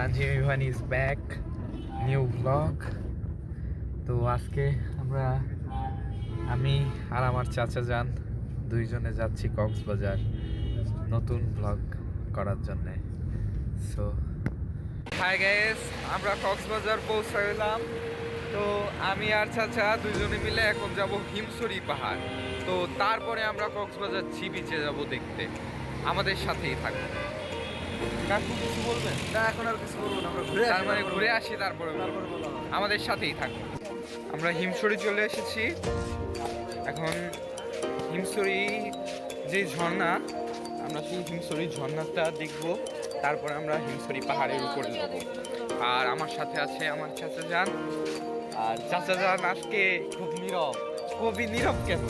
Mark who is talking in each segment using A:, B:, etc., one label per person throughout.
A: Sanjeevan is back, new vlog. তো আজকে আমি আর আমার চাচা যান দুইজনে যাচ্ছি কক্সবাজার নতুন ব্লগ করার জন্য। সো হাই গাইস, আমরা কক্সবাজার পৌঁছালাম। তো আমি আর চাচা দুইজনে মিলে এখন যাব হিমছড়ি পাহাড়। তো তারপরে আমরা কক্সবাজার সি বিচে যাব দেখতে। আমাদের সাথেই থাকুন। কাকু কিছু বলবেন?
B: না, এখন আর কিছু বলবো না, আমরা
A: ঘুরে আসি তারপরে আমাদের সাথেই থাকুন। আমরা হিমছড়ি চলে এসেছি। এখন হিমছড়ি যে ঝর্ণা, আমরা সেই হিমছড়ি ঝর্ণাটা দেখব, তারপরে আমরা হিমছড়ি পাহাড়ের উপরে যাব। আর আমার সাথে আছে আমার চাচা যান। আর চাচা যান আজকে খুব নীরব। খুবই নীরব কেন?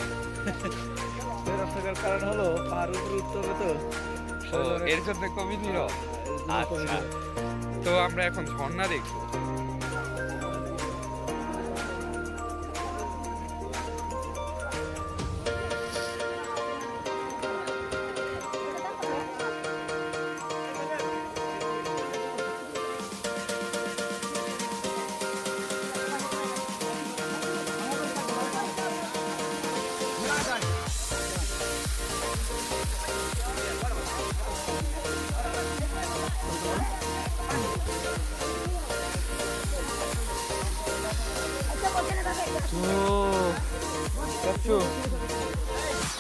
B: কারণ হলো পাহাড়ের উপরে উঠতে হবে তো,
A: এর জন্য খুবই নীরব। আচ্ছা, তো আমরা এখন ঝর্ণা দেখবো।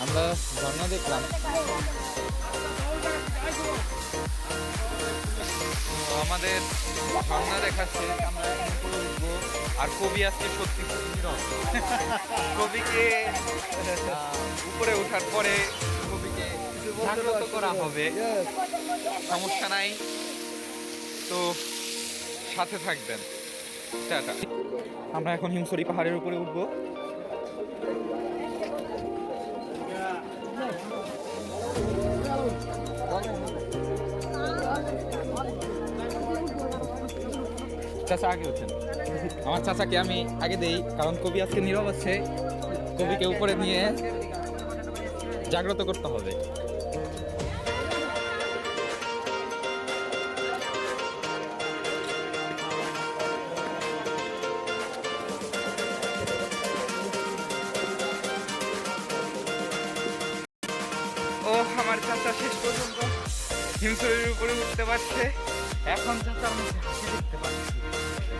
A: আমরা ঝর্ণা দেখলাম। আমাদের ঝর্ণা দেখা শেষ, আমরা উপরে উঠবো। আর কবি আজকে সত্যি খুব নীরব। কবিকে উপরে ওঠার পরে কবিকে জাগ্রত করা হবে, সমস্যা নাই। তো সাথে থাকবেন। টাটা। আমরা এখন হিমছড়ি পাহাড়ের উপরে উঠবো। চাচা আগে উঠেন। আমার চাচাকে আমি আগে দেই, কারণ কবি আজকে নীরব আছে। কবিকে উপরে নিয়ে জাগ্রত করতে হবে। ও আমার চাচা শেষ পর্যন্ত হিমছড়ির উপরে উঠতে পারছে। এখন চাচার মধ্যে হাসি দেখতে পাচ্ছি।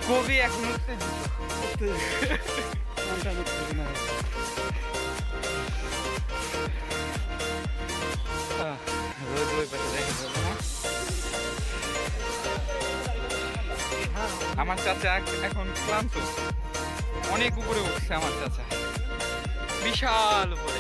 A: কবি এখন উত্তেজিত। আমার চাচা এখন ক্লান্ত, অনেক উপরে উঠছে আমার চাচা, বিশাল উপরে।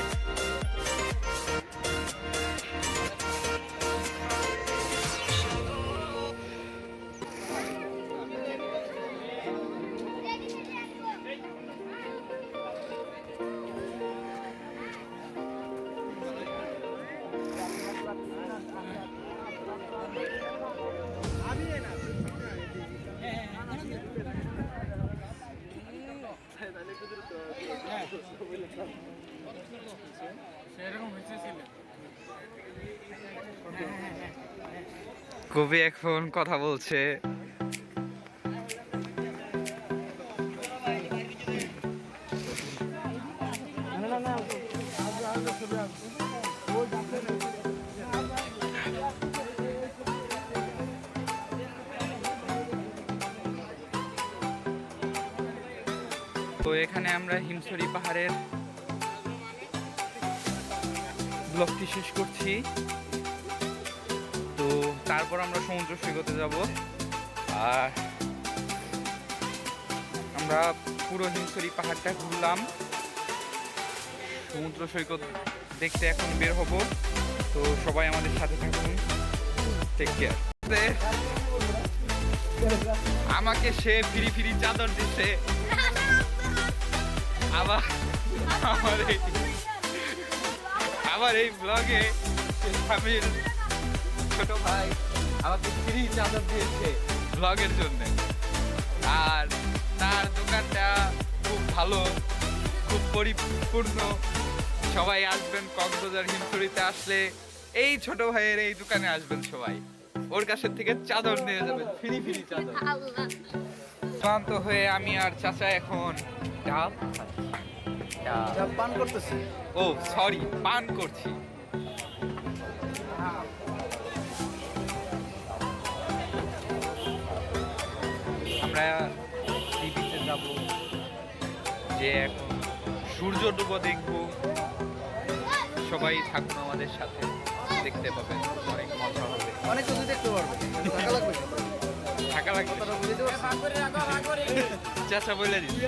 A: কবি এখন কথা বলছে। তো এখানে আমরা হিমছড়ি পাহাড়ের ব্লগটি শেষ করছি। তো তারপর আমরা সমুদ্র সৈকতে যাব। আর আমরা পুরো হিমছড়ি পাহাড়টা ঘুরলাম। সমুদ্র সৈকত দেখতে এখন বের হব। তো সবাই আমাদের সাথে থাকুন। Take care. আমাকে সে ফিরি ফিরি চাদর দিচ্ছে। আমার এই ব্লগে স্বামীর ছোট ভাই আমাকে ফ্রি চাদর দিয়েছে ব্লগের জন্য। আর তার দোকানটা খুব ভালো, খুব পরিপূর্ণ। সবাই আসবেন কক্সবাজার হিমছড়িতে আসলে এই ছোট ভাইয়ের এই দোকানে আসবেন সবাই। ওর কাছের থেকে চাদর নিয়ে যাবেন, ফ্রি ফ্রি চাদর। ক্লান্ত হয়ে আমি আর চাচা এখন ডাব খাচ্ছি। ডাব।
B: পান করতেছি।
A: ও সরি, পান করছি। আমরা সি বিচে যাব, যে এখন সূর্য ডুবো দেখবো। সবাই থাকুন আমাদের সাথে, দেখতে পাবেন, অনেক মজা হবে।
B: অনেক কিছু দেখতে পারবে, টাকা লাগবে।
A: থাকা লাগবে,
B: কথাটা বুঝে দেবো।
A: চাচা বলে দিচ্ছে।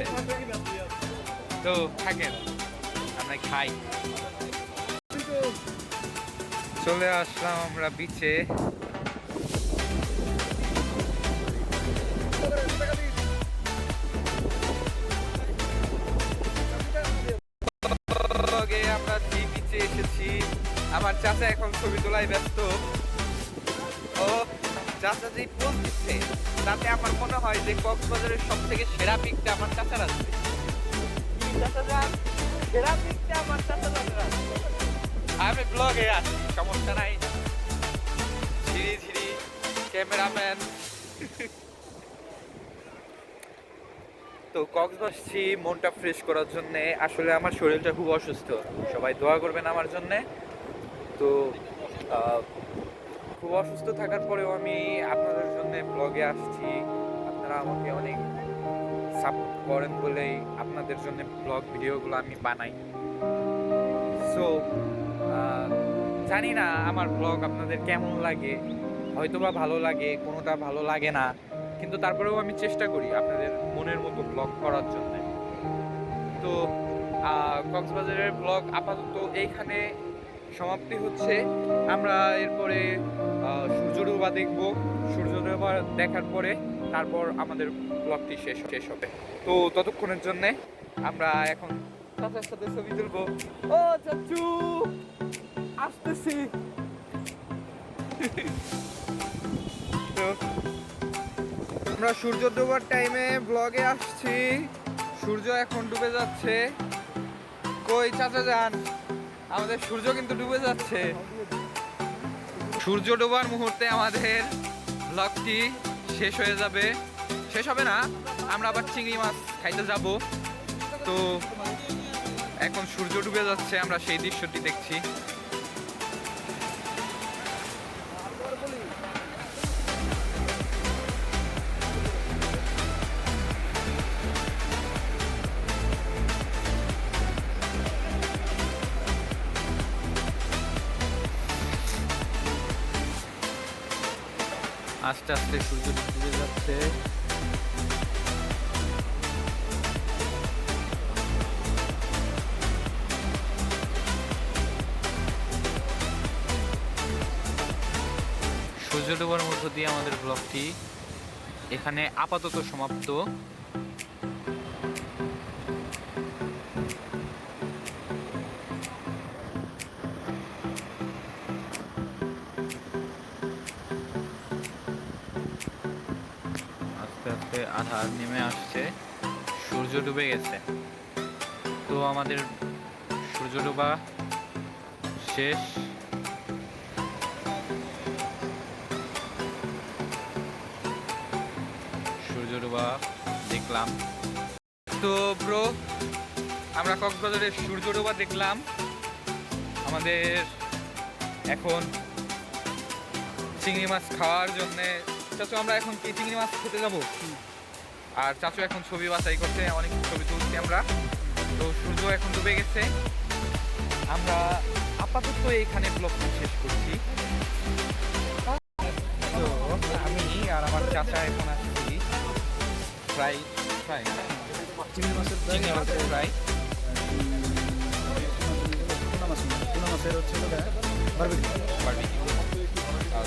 A: তো থাকেন, আমরা খাই। চলে আসলাম আমরা বিচে। আমরা সি বিচে এসেছি। আমার চাচা এখন ছবি তোলায় ব্যস্ত। ও চাচা যে পোজ দিচ্ছে, তাতে আমার মনে হয় যে কক্সবাজারের সব থেকে সেরা পিকটা আমার চাচার আছে। সেরা পিকটা আমার চাচার আছে। আমি ব্লগে আছি, সমস্যা নাই। ঝিরি ঝিরি ক্যামেরাম্যান। তো কক্সবাসছি মনটা ফ্রেশ করার জন্য। আসলে আমার শরীরটা খুব অসুস্থ, সবাই দোয়া করবেন আমার জন্যে। তো খুব অসুস্থ থাকার পরেও আমি আপনাদের জন্য ব্লগে আসছি। আপনারা আমাকে অনেক সাপোর্ট করেন বলেই আপনাদের জন্য ব্লগ ভিডিওগুলো আমি বানাই। সো জানি না আমার ব্লগ আপনাদের কেমন লাগে, হয়তোবা ভালো লাগে, কোনোটা ভালো লাগে না, কিন্তু তারপরেও আমি চেষ্টা করি আপনাদের মনের মতো ব্লগ করার জন্য। তো কক্সবাজারের ব্লগ আপাতত এইখানে সমাপ্তি হচ্ছে। আমরা এরপরে সূর্যডুবা দেখব। সূর্যডুবা দেখার পরে তারপর আমাদের ব্লগটি শেষ হবে। তো ততক্ষণের জন্যে আমরা এখন চাচার সাথে ছবি তুলবো। ও চাচু আসতেছি। তো আমরা সূর্য ডোবার টাইমে ব্লগে আসছি। সূর্য এখন ডুবে যাচ্ছে। কই চাচা যান, আমাদের সূর্য কিন্তু ডুবে যাচ্ছে। সূর্য ডোবার মুহূর্তে আমাদের ব্লগটি শেষ হয়ে যাবে। শেষ হবে না, আমরা আবার চিংড়ি মাছ খাইতে যাব। তো এখন সূর্য ডুবে যাচ্ছে, আমরা সেই দৃশ্যটি দেখছি। আস্তে আস্তে সূর্য ডুবে যাচ্ছে। সূর্য ডোবার মধ্য দিয়ে আমাদের ব্লগটি এখানে আপাতত সমাপ্ত। আস্তে আস্তে আধার নেমে আসছে, সূর্য ডুবে গেছে। তো আমাদের সূর্য ডোবা শেষ। সূর্য ডোবা দেখলাম। তো ব্রো, আমরা কক্সবাজারের সূর্য ডোবা দেখলাম। আমাদের এখন চিংড়ি মাছ খাওয়ার জন্যে চাচু, আমরা এখন কি চিংড়ি মাছ খেতে যাবো? আর চাচু এখন ছবি বাছাই করছে, অনেক ছবি তুলছি আমরা। তো সূর্য এখন ডুবে গেছে। আমরা আপাতত এইখানে ব্লগ শেষ করছি। তো আমি আর আমার চাচা এখন আসছি ফ্রাই
B: চিংড়ি মাছের
A: ফ্রাই।
B: টুনা মাছের হচ্ছে বারবিকিউ।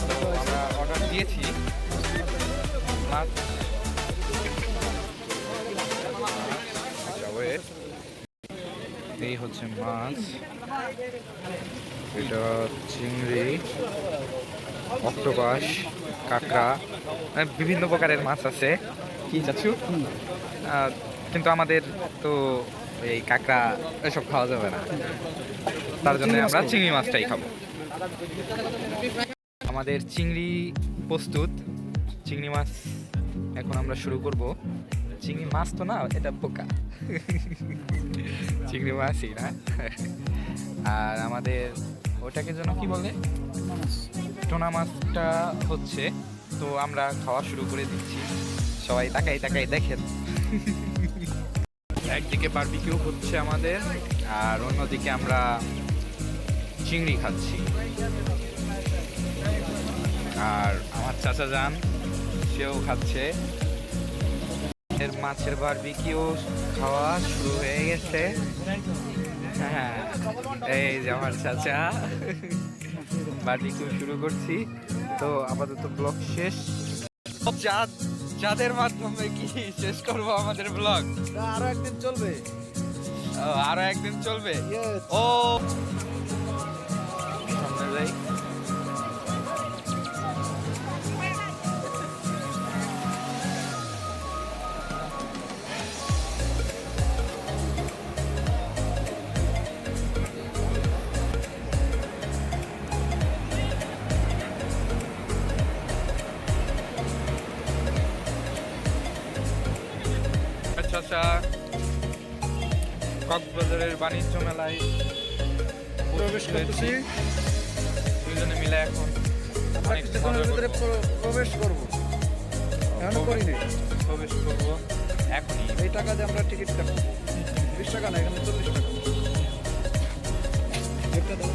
A: তো আমরা অর্ডার দিয়েছি মাছ। এই হচ্ছে মাছ, এটা চিংড়ি, অক্টোপাস, কাঁকড়া, বিভিন্ন প্রকারের মাছ আছে। কি চাচ্ছু? কিন্তু আমাদের তো এই কাঁকড়া এসব খাওয়া যাবে না, তার জন্য আমরা চিংড়ি মাছটাই খাবো। আমাদের চিংড়ি প্রস্তুত। চিংড়ি মাছ এখন আমরা শুরু করব। চিংড়ি মাছ তো না, এটা বোকা। চিংড়ি মাছই না। আর আমাদের ওটাকে যেন কি বলে, টোনা মাছটা হচ্ছে। তো আমরা খাওয়া শুরু করে দিচ্ছি। সবাই তাকাই তাকাই দেখেন। একদিকে বারবিকিউ হচ্ছে আমাদের, আর অন্যদিকে আমরা চিংড়ি খাচ্ছি। আর আমার চাচা যান, সেও খাচ্ছে। মাছের বারবিকিউ খাওয়া শুরু হয়ে গেছে। হ্যাঁ, এই যে আমার চাচা, বারবিকিউ শুরু করছি। তো আপাতত ব্লগ শেষ। যাদের মাধ্যমে কি শেষ করব আমাদের ব্লগ?
B: আরো একদিন চলবে।
A: আরো একদিন চলবে। ও সামনে যাই। আচ্ছা, কক্সবাজারের বাণিজ্য মেলায়
B: প্রবেশ করতেছি।
A: দুজনে মিলে এখন অনেক
B: কিছুক্ষণের ভিতরে প্রবেশ করবো। এখনো করিনি।
A: প্রবেশ করবো এখনই।
B: এই টাকা দিয়ে আমরা টিকিট কাটবো। 20 টাকা না, এখানে 40 টাকা। একটা দাও।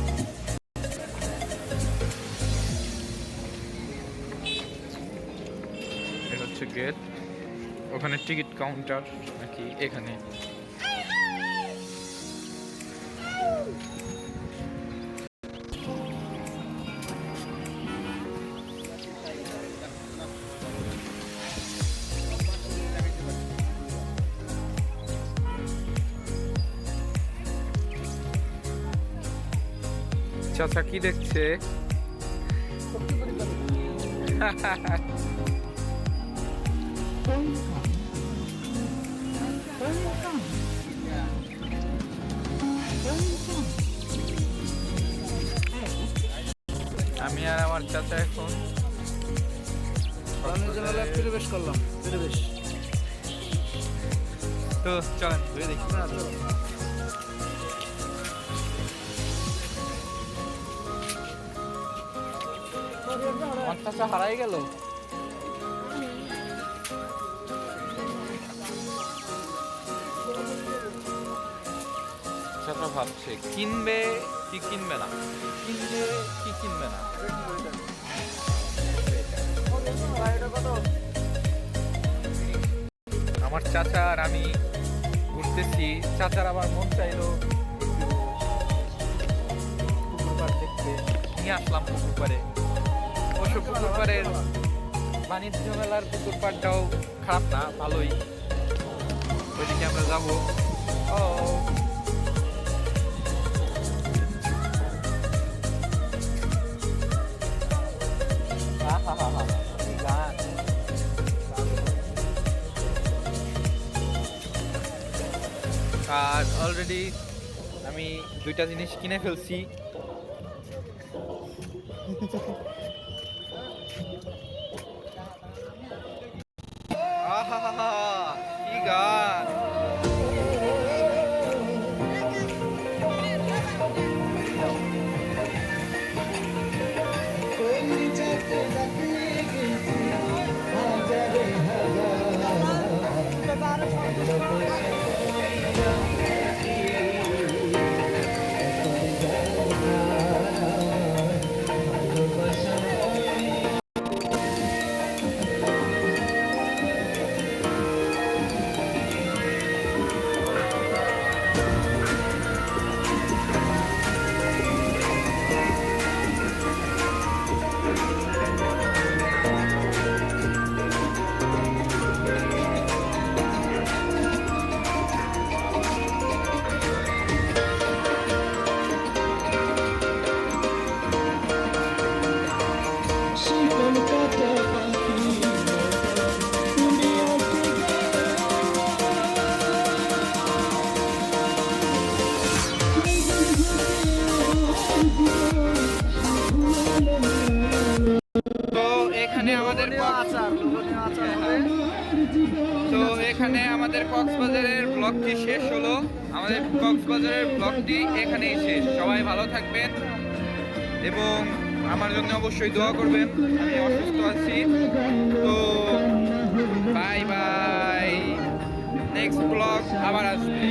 A: এটা হচ্ছে গেট। ওখানে টিকিট কাউন্টার নাকি এখানে? চাচা কি দেখছে? আমি আর আমার চাচা এখন
B: পরিবেশ করলাম। পরিবেশ
A: তো চলেন ঘুরে দেখি। আমার চাচা হারাই গেল। চাচা ভাবছে কিনবে কি কিনবে না, কিনবে কি কিনবে না। আমার চাচা আর আমি ঘুরতেছি। চাচার আবার মন চাইলো পুকুর পাড় দেখতে, নিয়ে আসলাম পুকুর পাড়ে। অবশ্য পুকুর পাড়ের বাণিজ্য মেলার পুকুর পাড়টাও খারাপ না, ভালোই। ওইদিকে আমরা যাবো। ও আর অলরেডি আমি 2টা জিনিস কিনে ফেলছি। আহা কি গান!
B: আচার, লোভনীয় আচার হবে।
A: তো এখানে আমাদের কক্সবাজারের ব্লগটি শেষ হলো। আমাদের কক্সবাজারের ব্লগটি এখানেই শেষ। সবাই ভালো থাকবেন এবং আমার জন্য অবশ্যই দোয়া করবেন। আমি অসুস্থ আছি। তো বাই বাই, নেক্সট ব্লগ আবার আসবে।